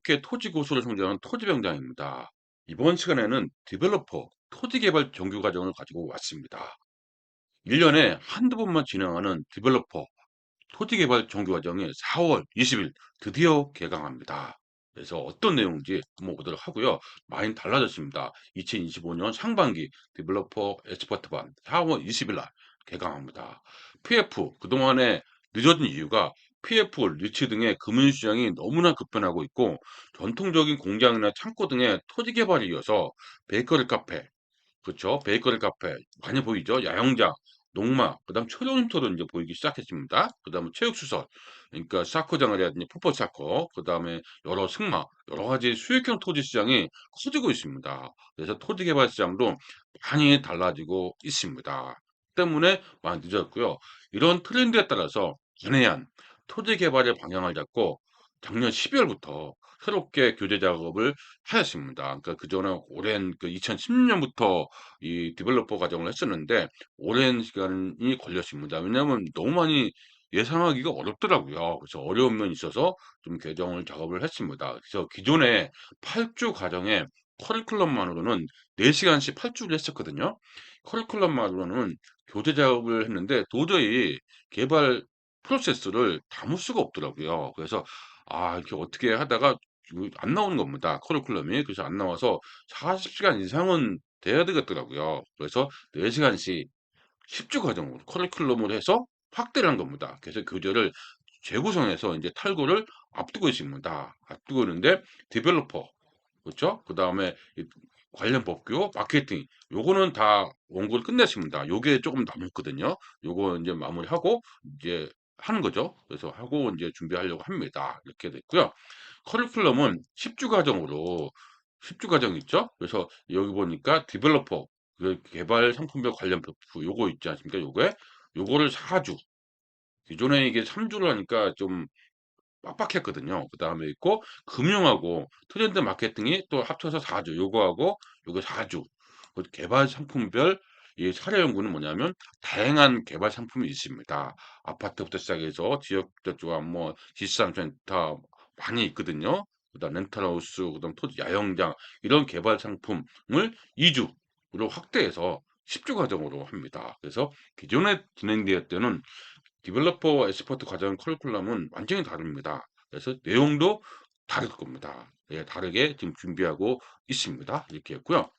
새롭게 토지 고수를 성장하는 토지병장입니다. 이번 시간에는 디벨로퍼 토지 개발 정규 과정을 가지고 왔습니다. 1년에 한두 번만 진행하는 디벨로퍼 토지 개발 정규 과정이 4월 20일 드디어 개강합니다. 그래서 어떤 내용인지 한번 보도록 하고요. 많이 달라졌습니다. 2025년 상반기 디벨로퍼 엑스퍼트반 4월 20일 날 개강합니다. PF 그동안에 늦어진 이유가 PF, 리츠 등의 금융시장이 너무나 급변하고 있고 전통적인 공장이나 창고 등의 토지 개발이 이어서 베이커리 카페, 그쵸. 베이커리 카페 많이 보이죠. 야영장, 농막, 그다음 초령터도 이제 보이기 시작했습니다. 그다음에 체육시설, 그러니까 사커장이라든지 풋볼사커, 그다음에 여러 승마, 여러 가지 수익형 토지 시장이 커지고 있습니다. 그래서 토지 개발 시장도 많이 달라지고 있습니다. 때문에 많이 늦었고요. 이런 트렌드에 따라서 전해안 토지 개발의 방향을 잡고 작년 12월부터 새롭게 교제 작업을 하였습니다. 그러니까 그전에 오랜 그 2010년부터 이 디벨로퍼 과정을 했었는데 오랜 시간이 걸렸습니다. 왜냐하면 너무 많이 예상하기가 어렵더라고요. 그래서 어려운 면이 있어서 좀 개정을 작업을 했습니다. 그래서 기존에 8주 과정에 커리큘럼만으로는 4시간씩 8주를 했었거든요. 커리큘럼만으로는 교재 작업을 했는데 도저히 개발 프로세스를 담을 수가 없더라고요. 그래서 이렇게 어떻게 하다가 안 나오는 겁니다. 커리큘럼이. 그래서 안 나와서 40시간 이상은 돼야 되겠더라고요. 그래서 4시간씩 10주 과정으로 커리큘럼을 해서 확대를 한 겁니다. 그래서 교재를 재구성해서 이제 탈고를 앞두고 있습니다. 앞두고 있는데 디벨로퍼 그렇죠? 그다음에 이 관련 법규, 마케팅 요거는 다 원고를 끝냈습니다. 요게 조금 남았거든요. 요거 이제 마무리하고 이제 하는 거죠. 그래서 하고 이제 준비하려고 합니다. 이렇게 됐고요. 커리큘럼은 10주 과정으로 10주 과정 있죠? 그래서 여기 보니까 디벨로퍼 그 개발 상품별 관련 법규 요거 있지 않습니까? 요거를 4주. 기존에 이게 3주를 하니까 좀 빡빡했거든요. 그다음에 있고 금융하고 트렌드 마케팅이 또 합쳐서 4주 요거하고 요거 4주. 그 개발 상품별 이 사례 연구는 뭐냐면 다양한 개발 상품이 있습니다. 아파트부터 시작해서 지역적 조합 뭐 지상센터 많이 있거든요. 그다음 렌탈하우스, 그다음 토지 야영장 이런 개발 상품을 2주로 확대해서 10주 과정으로 합니다. 그래서 기존에 진행되었던 디벨로퍼 엑스퍼트 과정 커리큘럼은 완전히 다릅니다. 그래서 내용도 다를 겁니다. 예, 다르게 지금 준비하고 있습니다. 이렇게 했고요.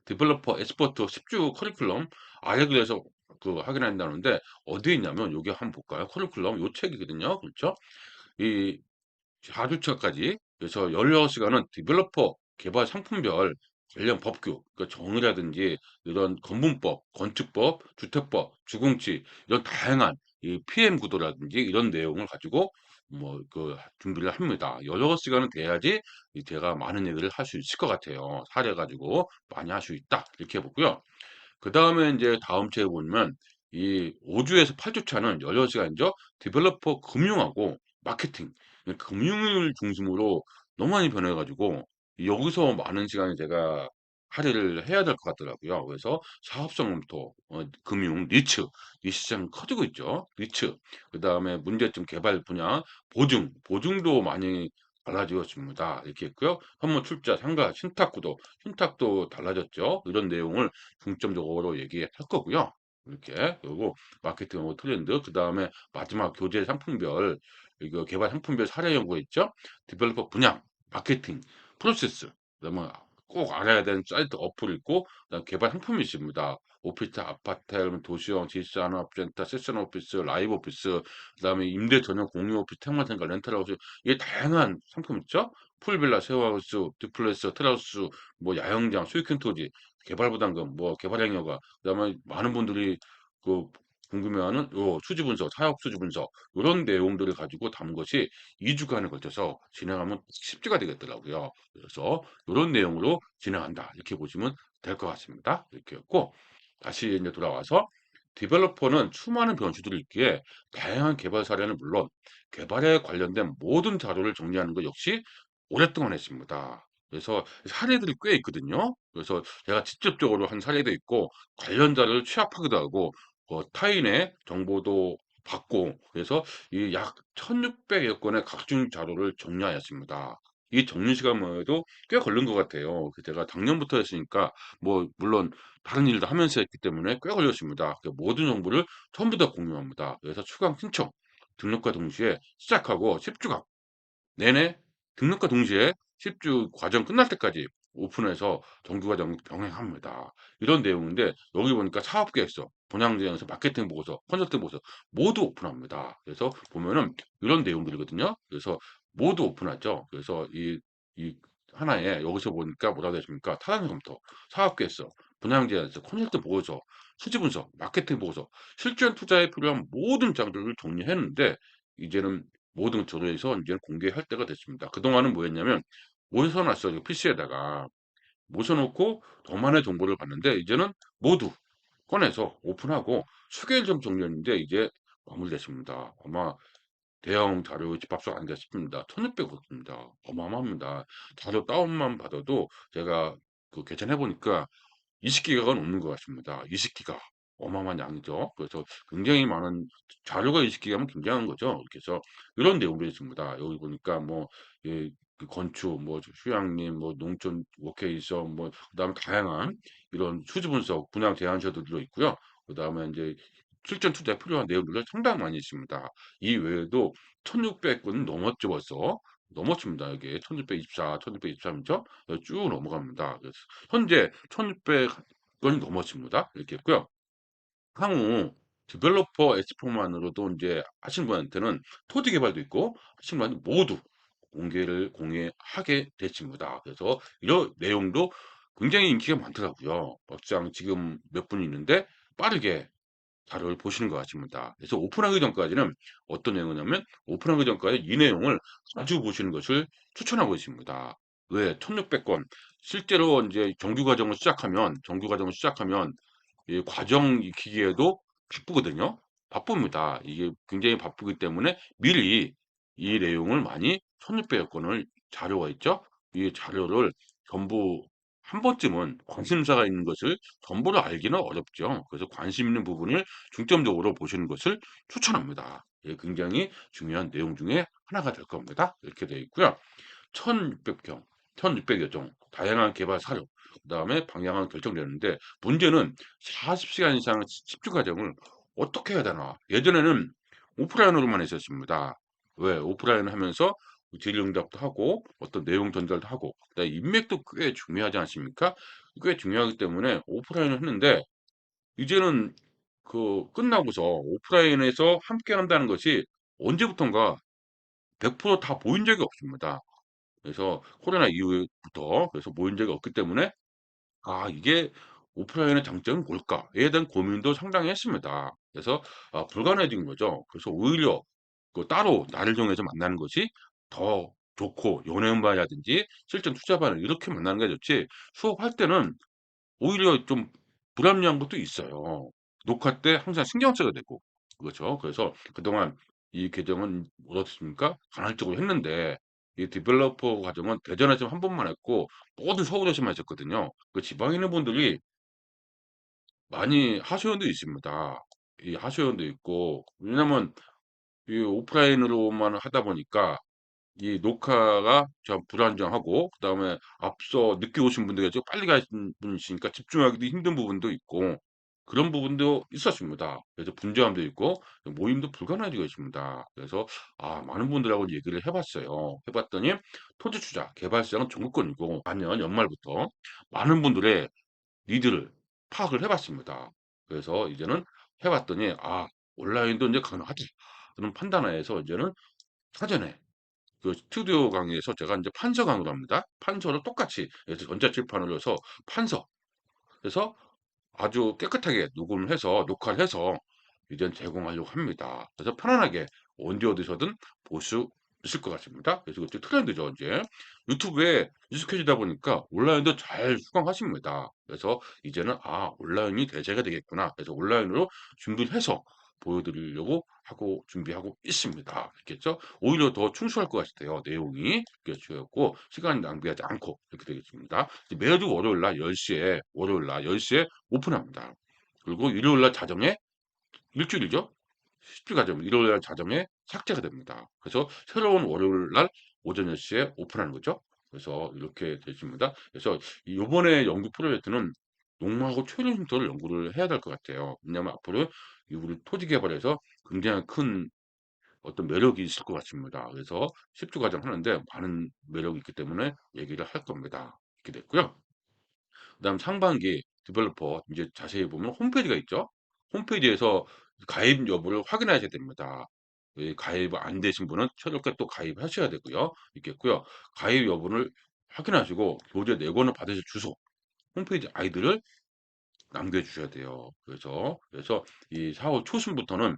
디벨로퍼 엑스퍼트 10주 커리큘럼 아예 그래서 그 확인한다는데 어디에 있냐면 여기 한번 볼까요? 커리큘럼 요 책이거든요. 그렇죠? 이 4주차까지 그래서 16시간은 디벨로퍼 개발 상품별 관련 법규, 그러니까 정의라든지 이런 건물법, 건축법, 주택법, 주공지 이런 다양한 이 PM 구도라든지 이런 내용을 가지고 뭐 그 준비를 합니다. 16시간은 돼야지 이 제가 많은 얘기를 할 수 있을 것 같아요. 사례 가지고 많이 할 수 있다. 이렇게 보고요. 그다음에 인제 다음 주에 보면 이 5 주에서 8주 차는 16시간이죠. 디벨로퍼 금융하고 마케팅 이 금융을 중심으로 너무 많이 변해 가지고 여기서 많은 시간을 제가 할애를 해야 될 것 같더라고요. 그래서 사업성 검토, 금융, 니츠 이 시장 커지고 있죠. 니츠 그다음에 문제점 개발 분야, 보증도 많이 달라지었습니다. 이렇게 했고요. 현무 출자, 상가, 신탁 구도, 신탁도 달라졌죠. 이런 내용을 중점적으로 얘기할 거고요. 이렇게 그리고 마케팅하고 트렌드 그다음에 마지막 교재 상품별 이거 개발 상품별 사례 연구가 있죠. 디벨로퍼 분야, 마케팅, 프로세스 그다음에 꼭 알아야 되는 사이트 어플이 있고 그다음 개발 상품이 있습니다. 오피스, 아파트, 도시형, 지식산업센터, 세션 오피스, 라이브 오피스, 그다음에 임대 전용 공유 오피스, 테마센터, 렌탈하우스 이게 다양한 상품 있죠. 풀빌라, 쉐어하우스, 듀플렉스, 테라스, 뭐 야영장, 수익형 토지, 개발 부담금, 뭐 개발 행위가 그다음에 많은 분들이 그 궁금해하는 요 수지 분석, 사업 수지 분석 요런 내용들을 가지고 담은 것이 2 주간에 걸쳐서 진행하면 10 주가 되겠더라고요. 그래서 요런 내용으로 진행한다. 이렇게 보시면 될 것 같습니다. 이렇게 했고 다시 인제 돌아와서 디벨로퍼는 수많은 변수들이 있기에 다양한 개발 사례는 물론 개발에 관련된 모든 자료를 정리하는 것 역시 오랫동안 했습니다. 그래서 사례들이 꽤 있거든요. 그래서 제가 직접적으로 한 사례도 있고 관련 자료를 취합하기도 하고 타인의 정보도 받고 그래서 이 약 1,600여 건의 각종 자료를 정리하였습니다. 이 정리 시간만 해도 꽤 걸린 것 같아요. 제가 작년부터 했으니까 뭐 물론 다른 일도 하면서 했기 때문에 꽤 걸렸습니다. 모든 정보를 전부 다 공유합니다. 그래서 추가 신청, 등록과 동시에 시작하고 10주간 내내 등록과 동시에 10주 과정 끝날 때까지 오픈해서 정규 과정 병행합니다. 이런 내용인데 여기 보니까 사업 계획서, 분양 제안서, 마케팅 보고서, 컨설팅 보고서 모두 오픈합니다. 그래서 보면은 이런 내용들이거든요. 그래서 모두 오픈하죠. 그래서 이 하나에 여기서 보니까 뭐라고 되어 있습니까? 타당 검토, 사업 계획서, 분양 제안서, 컨설팅 보고서, 수지 분석, 마케팅 보고서, 실전 투자에 필요한 모든 장들을 정리했는데 이제는 모든 조례에서 이제 공개할 때가 됐습니다. 그동안은 뭐였냐면 모셔 놨어요. PC에다가 모셔 놓고 저만의 정보를 봤는데 이제는 모두 꺼내서 오픈하고 수개일 좀 정리했는데 이제 마무리됐습니다. 아마 대형 자료 집합소 아닌가 싶습니다. 1600원입니다. 어마어마합니다. 자료 다운만 받아도 제가 그 계산해 보니까 20기가가 넘는 것 같습니다. 20기가. 어마어마한 양이죠. 그래서 굉장히 많은 자료가 20기가면 굉장한 거죠. 그래서 이런 내용들이 있습니다. 여기 보니까 뭐, 예, 그 건축, 뭐, 휴양림, 뭐, 농촌 워케이션, 뭐, 그다음에 다양한 이런 수지 분석, 분양 제안서도 들어있고요. 그다음에 이제 실전 투자에 필요한 내용들이 상당히 많이 있습니다. 이 외에도 1600건 넘었죠, 벌써. 넘었습니다. 이게 1624, 1623이죠. 쭉 넘어갑니다. 그래서 현재 1600건이 넘었습니다. 이렇게 했고요. 향후 디벨로퍼 S4만으로도 이제 하신 분한테는 토지 개발도 있고 하신 분한테 모두 공개하게 됐습니다. 그래서 이런 내용도 굉장히 인기가 많더라고요. 막상 지금 몇 분이 있는데 빠르게 자료를 보시는 것 같습니다. 그래서 오픈하기 전까지는 어떤 내용이냐면 오픈하기 전까지 이 내용을 자주 보시는 것을 추천하고 있습니다. 왜? 1600건. 실제로 이제 정규 과정을 시작하면 이 과정 익히기에도 바쁘거든요. 바쁩니다. 이게 굉장히 바쁘기 때문에 미리 이 내용을 많이 1600여 건을 자료가 있죠. 이 자료를 전부 한 번쯤은 관심사가 있는 것을 전부를 알기는 어렵죠. 그래서 관심 있는 부분을 중점적으로 보시는 것을 추천합니다. 예, 굉장히 중요한 내용 중에 하나가 될 겁니다. 이렇게 되어 있고요. 1600평, 1600여 종, 다양한 개발 사료, 그다음에 방향은 결정되는데 문제는 40시간 이상 집중 과정을 어떻게 해야 되나? 예전에는 오프라인으로만 했었습니다. 왜? 오프라인 하면서 질의응답도 하고 어떤 내용 전달도 하고 그다음에 인맥도 꽤 중요하지 않습니까? 꽤 중요하기 때문에 오프라인을 했는데 이제는 그 끝나고서 오프라인에서 함께 한다는 것이 언제부턴가 100%다 보인 적이 없습니다. 그래서 코로나 이후부터 그래서 모인 적이 없기 때문에 '아 이게 오프라인의 장점이 뭘까?'에 대한 고민도 상당히 했습니다. 그래서 불가능해진 거죠. 그래서 오히려 그 따로 날을 정해서 만나는 것이 더 좋고 연애음반이라든지 실전 투자반을 이렇게 만나는 게 좋지 수업할 때는 오히려 좀 불합리한 것도 있어요. 녹화 때 항상 신경 써야 되고. 그렇죠. 그래서 그동안 이 계정은 어떻습니까? 간헐적으로 했는데 이 디벨로퍼 과정은 대전에서 한 번만 했고 모든 서울에서만 했었거든요. 그 지방에 있는 분들이 많이 하소연도 있습니다. 이 하소연도 있고 왜냐면 이 오프라인으로만 하다 보니까 이 녹화가 참 불안정하고 그다음에 앞서 늦게 오신 분들이 좀 빨리 가신 분이시니까 집중하기도 힘든 부분도 있고 그런 부분도 있었습니다. 그래서 분주함도 있고 모임도 불가능해지고 있습니다. 그래서 많은 분들하고 얘기를 해 봤어요. 해 봤더니 토지 투자 개발 시장은 전국권이고 작년 연말부터 많은 분들의 니드를 파악을 해 봤습니다. 그래서 이제는 해 봤더니 '온라인도 인제 가능하다.' 그런 판단하에서 이제는 사전에 그 스튜디오 강의에서 제가 인제 판서 강의를 합니다. 판서를 똑같이 그래서 전자칠판으로 해서 판서 해서 아주 깨끗하게 녹음을 해서 녹화를 해서 이젠 제공하려고 합니다. 그래서 편안하게 언제 어디서든 볼 수 있을 것 같습니다. 그래서 그것도 트렌드죠 인제. 유튜브에 익숙해지다 보니까 온라인도 잘 수강하십니다. 그래서 이제는 '온라인이 대세가 되겠구나.' 그래서 온라인으로 준비를 해서 보여드리려고 하고 준비하고 있습니다. 알겠죠? 오히려 더 충실할 것 같아요 내용이. 그래서 시간 낭비하지 않고 이렇게 되겠습니다. 매주 월요일 날 10시에 오픈합니다. 그리고 일요일 날 자정에 일주일이죠. 10주 가정 일요일 날 자정에 삭제가 됩니다. 그래서 새로운 월요일 날 오전 10시에 오픈하는 거죠. 그래서 이렇게 되십니다. 그래서 요번에 연구 프로젝트는 농마하고 최종 쉼터를 연구를 해야 될 것 같아요. 왜냐하면 앞으로 이 우리 토지 개발에서 굉장히 큰 어떤 매력이 있을 것 같습니다. 그래서 10주 과정 하는데 많은 매력이 있기 때문에 얘기를 할 겁니다. 이렇게 됐고요. 그다음 상반기 디벨로퍼 이제 자세히 보면 홈페이지가 있죠. 홈페이지에서 가입 여부를 확인하셔야 됩니다. 이 가입 안 되신 분은 최저가 또 가입하셔야 되고요. 있겠고요. 가입 여부를 확인하시고 교재 내고는 받으실 주소, 홈페이지 아이디를 남겨 주셔야 돼요. 그래서 이 4월 초순부터는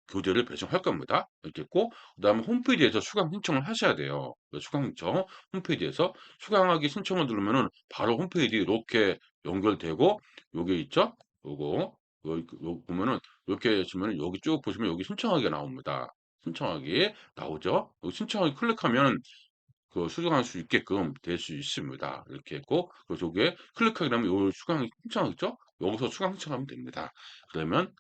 교재를 배송할 겁니다. 이렇게 했고 그다음에 홈페이지에서 수강 신청을 하셔야 돼요. 수강 신청 홈페이지에서 수강하기 신청을 누르면은 바로 홈페이지 이렇게 연결되고 요게 있죠? 요거 요 보면은 이렇게 하시면은 여기 쭉 보시면 여기 신청하기가 나옵니다. 신청하기 나오죠? 여기 신청하기 클릭하면 그 수강할 수 있게끔 될 수 있습니다. 이렇게 했고 그래서 요게 클릭하게 되면 요 수강 신청하겠죠? 여기서 수강 신청하면 됩니다. 그러면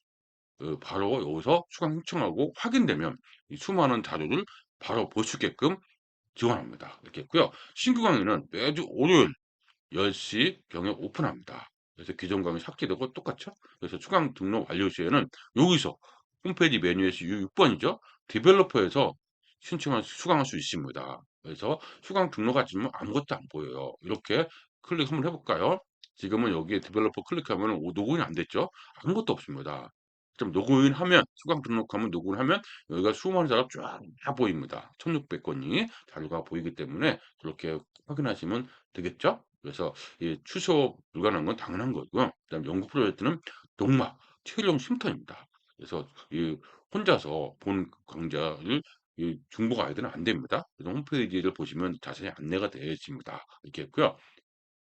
바로 여기서 수강 신청하고 확인되면 이 수많은 자료를 바로 볼 수 있게끔 지원합니다. 이렇게 했고요. 신규 강의는 매주 월요일 10시경에 오픈합니다. 그래서 기존 강의 삭제되고 똑같죠? 그래서 수강 등록 완료 시에는 여기서 홈페이지 메뉴에서 6번이죠? 디벨로퍼에서 수강할 수 있습니다. 그래서 수강 등록하시면 아무것도 안 보여요. 이렇게 클릭 한번 해볼까요? 지금은 여기에 디벨로퍼 클릭하면 로그인이 안 됐죠? 아무것도 없습니다. 좀 로그인하면 수강 등록하면 로그인하면 여기가 수많은 자료가 쫙 보입니다. 1600건이 자료가 보이기 때문에 그렇게 확인하시면 되겠죠? 그래서 이 취소 불가능한 건 당연한 거고요. 그다음 연구 프로젝트는 농막 최종 쉼터입니다. 그래서 이 혼자서 본 강좌를 이 중복 아이들은 안 됩니다. 그래서 홈페이지를 보시면 자세히 안내가 되어 있습니다. 이렇게 했고요.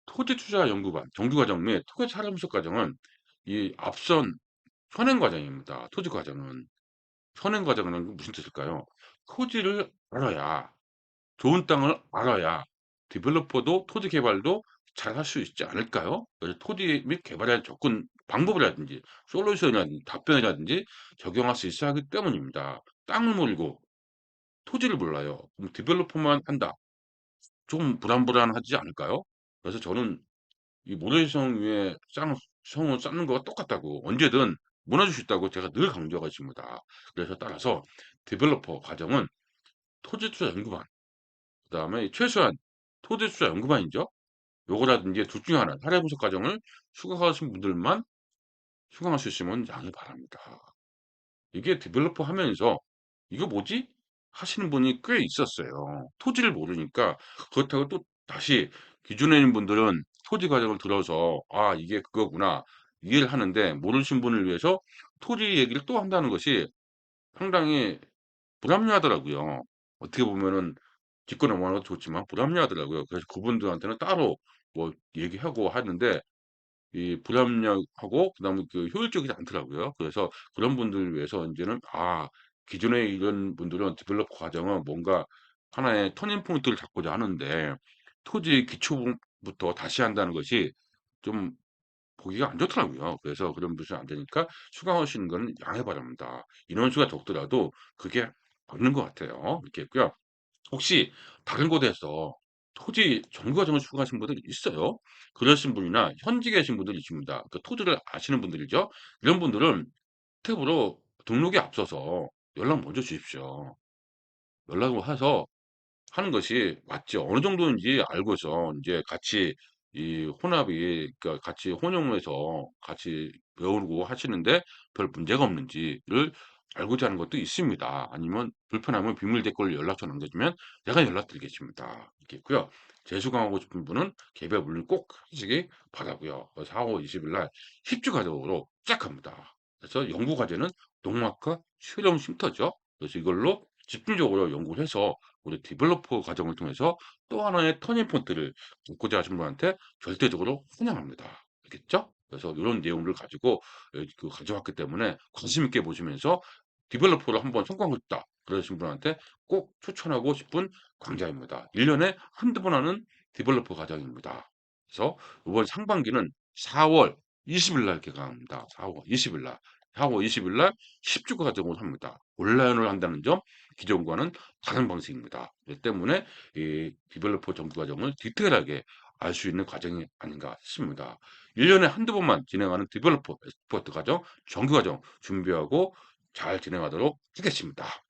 토지 투자 연구반 정규 과정 및 토지 사람수 과정은 이 앞선 현행 과정입니다. 토지 과정은 현행 과정은 무슨 뜻일까요? 토지를 알아야 좋은 땅을 알아야 디벨로퍼도 토지 개발도 잘할 수 있지 않을까요? 그래서 토지 및 개발에 대한 접근 방법이라든지 솔루션이라든지 답변이라든지 적용할 수 있어야 하기 때문입니다. 땅을 모르고 토지를 몰라요. 그럼 디벨로퍼만 한다. 좀 불안불안하지 않을까요? 그래서 저는 이 모래성 위에 성을 쌓는 거와 똑같다고 언제든 무너질 수 있다고 제가 늘 강조하고 있습니다. 그래서 따라서 디벨로퍼 과정은 토지 투자 연구반, 그다음에 최소한 토지 투자 연구반이죠. 요거라든지 둘 중에 하나 사례 분석 과정을 수강하신 분들만 수강할 수 있으면 양해 바랍니다. 이게 디벨로퍼 하면서 '이거 뭐지?' 하시는 분이 꽤 있었어요. 토지를 모르니까 그렇다고 또 다시 기존에 있는 분들은 토지 과정을 들어서 '아 이게 그거구나.' 이해를 하는데 모르신 분을 위해서 토지 얘기를 또 한다는 것이 상당히 불합리하더라고요. 어떻게 보면은 짚고 넘어가는 것도 좋지만 불합리하더라고요. 그래서 그분들한테는 따로 뭐 얘기하고 하는데 이 불합리하고 그다음에 그 효율적이지 않더라고요. 그래서 그런 분들을 위해서 인제는 기존에 이런 분들은 디벨로퍼 과정은 뭔가 하나의 터닝 포인트를 잡고자 하는데 토지 기초부터 다시 한다는 것이 좀 보기가 안 좋더라고요. 그래서 그런 분들은 안 되니까 수강하시는 거는 양해 바랍니다. 인원수가 적더라도 그게 맞는 것 같아요. 이렇게 했고요. 혹시 다른 곳에서 토지 정비 과정을 수강하신 분들 있어요? 그러신 분이나 현직에 계신 분들이 있습니다. 그 토지를 아시는 분들이죠. 이런 분들은 탭으로 등록에 앞서서 연락 먼저 주십시오. 연락을 해서 하는 것이 맞죠. 어느 정도인지 알고서 인제 같이 이 혼합이 그러니까 같이 혼용해서 같이 배우고 하시는데 별 문제가 없는지를 알고자 하는 것도 있습니다. 아니면 불편하면 비밀 댓글로 연락처 남겨주면 제가 연락드리겠습니다. 이렇게 있고요. 재수강하고 싶은 분은 개별 문의 꼭 하시기 바라고요. 4월 20일 날 10주 과정으로 시작합니다. 그래서 연구 과제는 농막과 실험 쉼터죠. 그래서 이걸로 집중적으로 연구를 해서 우리 디벨로퍼 과정을 통해서 또 하나의 터닝 포인트를 얻고자 하신 분한테 절대적으로 환영합니다. 알겠죠? 그래서 이런 내용을 가지고 가져왔기 때문에 관심 있게 보시면서 디벨로퍼를 한번 성공하고 싶다. 그러신 분한테 꼭 추천하고 싶은 강좌입니다. 1년에 한두 번 하는 디벨로퍼 과정입니다. 그래서 이번 상반기는 4월 20일 날 개강합니다. 4월 20일 날. 향후 20일 날 10주가 과정을 합니다. 온라인으로 한다는 점 기존과는 다른 방식입니다. 이 때문에 이 디벨로퍼 정규 과정을 디테일하게 알 수 있는 과정이 아닌가 싶습니다. 1년에 한두 번만 진행하는 디벨로퍼 엑스퍼트 과정, 정규 과정 준비하고 잘 진행하도록 하겠습니다.